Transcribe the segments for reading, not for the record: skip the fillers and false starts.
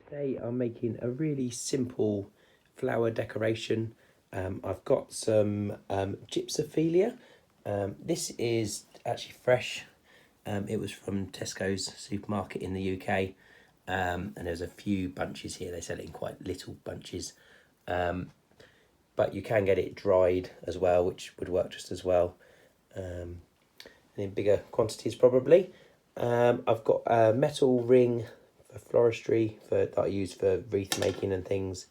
Today I'm making a really simple flower decoration. I've got some Gypsophila. This is actually fresh. It was from Tesco's supermarket in the UK. And there's a few bunches here. They sell it in quite little bunches. But you can get it dried as well, which would work just as well. And in bigger quantities probably. I've got a metal ring for floristry that I use for wreath making and things.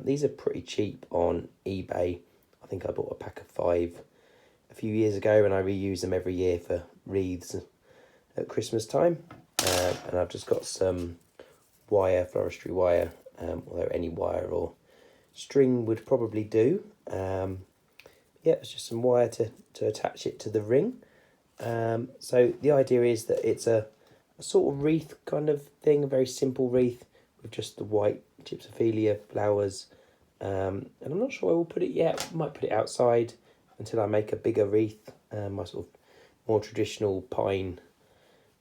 These are pretty cheap on eBay. I think I bought a pack of 5 a few years ago, and I reuse them every year for wreaths at Christmas time. And I've just got some wire, floristry wire, although any wire or string would probably do. Yeah, it's just some wire to attach it to the ring. So the idea is that it's a sort of wreath kind of thing, a very simple wreath with just the white Gypsophila flowers. And I'm not sure I will put it yet. I might put it outside until I make a bigger wreath, my sort of more traditional pine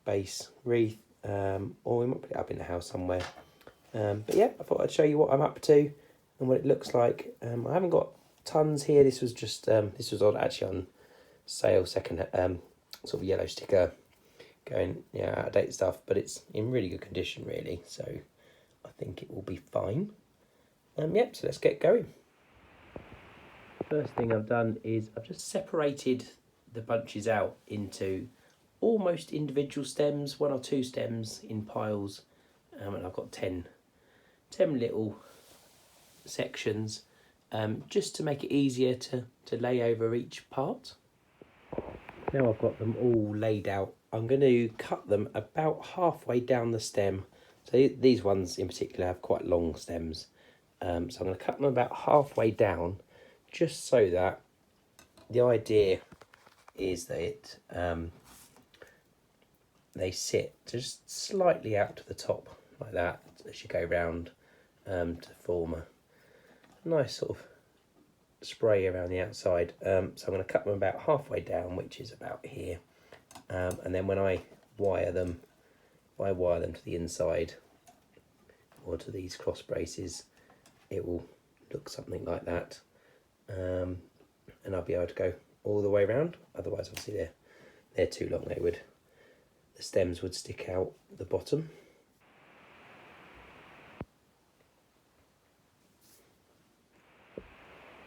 base wreath, or we might put it up in the house somewhere. But yeah, I thought I'd show you what I'm up to and what it looks like. I haven't got tons here. This was just this was actually on sale, second sort of yellow sticker, going out of date stuff, but it's in really good condition really, so I think it will be fine. Yep, so let's get going. First thing I've done is I've just separated the bunches out into almost individual stems, 1 or 2 stems in piles, and I've got 10 little sections, just to make it easier to lay over each part. Now I've got them all laid out, I'm going to cut them about halfway down the stem. So these ones in particular have quite long stems. So I'm going to cut them about halfway down, just so that the idea is that they sit just slightly out to the top like that as you go round, to form a nice sort of spray around the outside. So I'm going to cut them about halfway down, which is about here, and then when I wire them to the inside or to these cross braces, it will look something like that, and I'll be able to go all the way around. Otherwise obviously they're too long, the stems would stick out the bottom.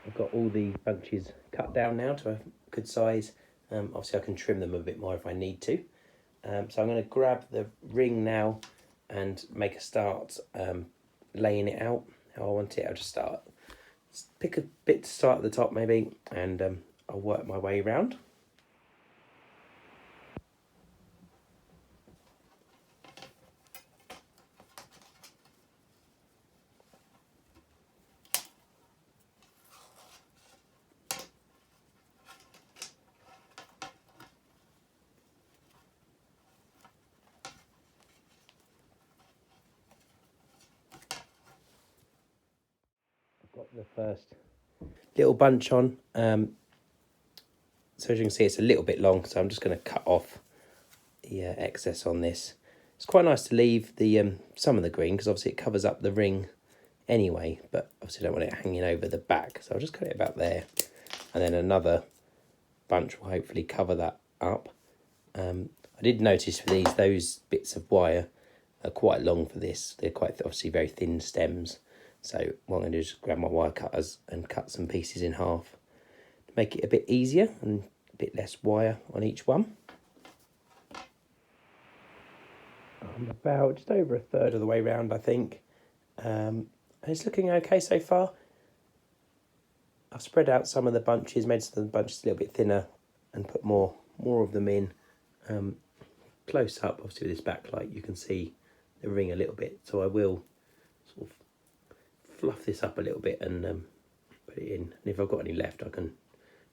I've got all the bunches cut down now to a good size. Obviously I can trim them a bit more if I need to. So I'm going to grab the ring now and make a start laying it out how I want it. I'll just pick a bit to start at the top maybe, and I'll work my way around. Got the first little bunch on, so as you can see it's a little bit long, so I'm just going to cut off the excess on this. It's quite nice to leave the some of the green because obviously it covers up the ring anyway, but obviously I don't want it hanging over the back, so I'll just cut it about there, and then another bunch will hopefully cover that up. I did notice for those bits of wire are quite long for this. They're quite obviously very thin stems, so what I'm going to do is grab my wire cutters and cut some pieces in half to make it a bit easier and a bit less wire on each one. I'm about just over a third of the way round, I think. And it's looking okay so far. I've spread out some of the bunches, made some of the bunches a little bit thinner, and put more of them in. Close up, obviously with this backlight, you can see the ring a little bit, so I will sort of fluff this up a little bit and put it in. And if I've got any left, I can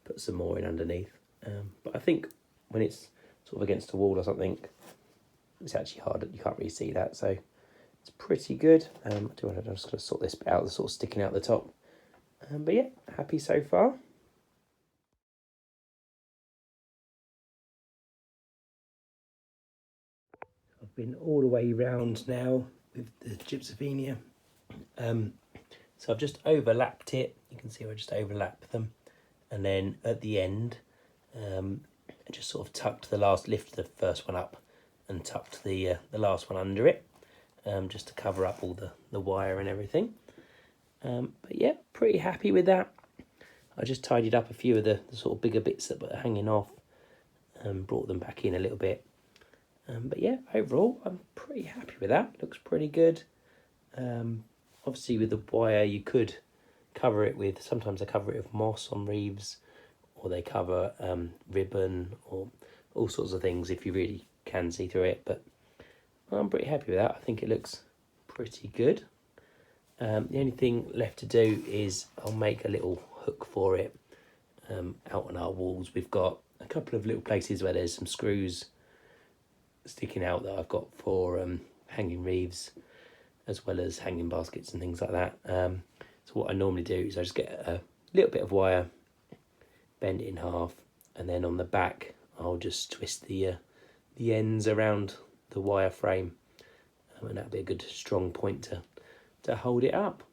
put some more in underneath. But I think when it's sort of against a wall or something, it's actually hard, you can't really see that, so it's pretty good. I'm just going to sort this bit out, the sort of sticking out the top. But yeah, happy so far. I've been all the way round now with the Gypsophila. So I've just overlapped it. You can see I just overlap them, and then at the end, I just sort of tucked the last, lift the first one up, and tucked the last one under it, just to cover up all the wire and everything. But yeah, pretty happy with that. I just tidied up a few of the sort of bigger bits that were hanging off, and brought them back in a little bit. But yeah, overall, I'm pretty happy with that. Looks pretty good. Obviously, with the wire, you could cover it with, sometimes I cover it with moss on wreaths, or they cover ribbon, or all sorts of things if you really can see through it. But I'm pretty happy with that. I think it looks pretty good. The only thing left to do is I'll make a little hook for it out on our walls. We've got a couple of little places where there's some screws sticking out that I've got for hanging wreaths, as well as hanging baskets and things like that. So what I normally do is I just get a little bit of wire, bend it in half, and then on the back I'll just twist the ends around the wire frame, and that'll be a good strong point to hold it up.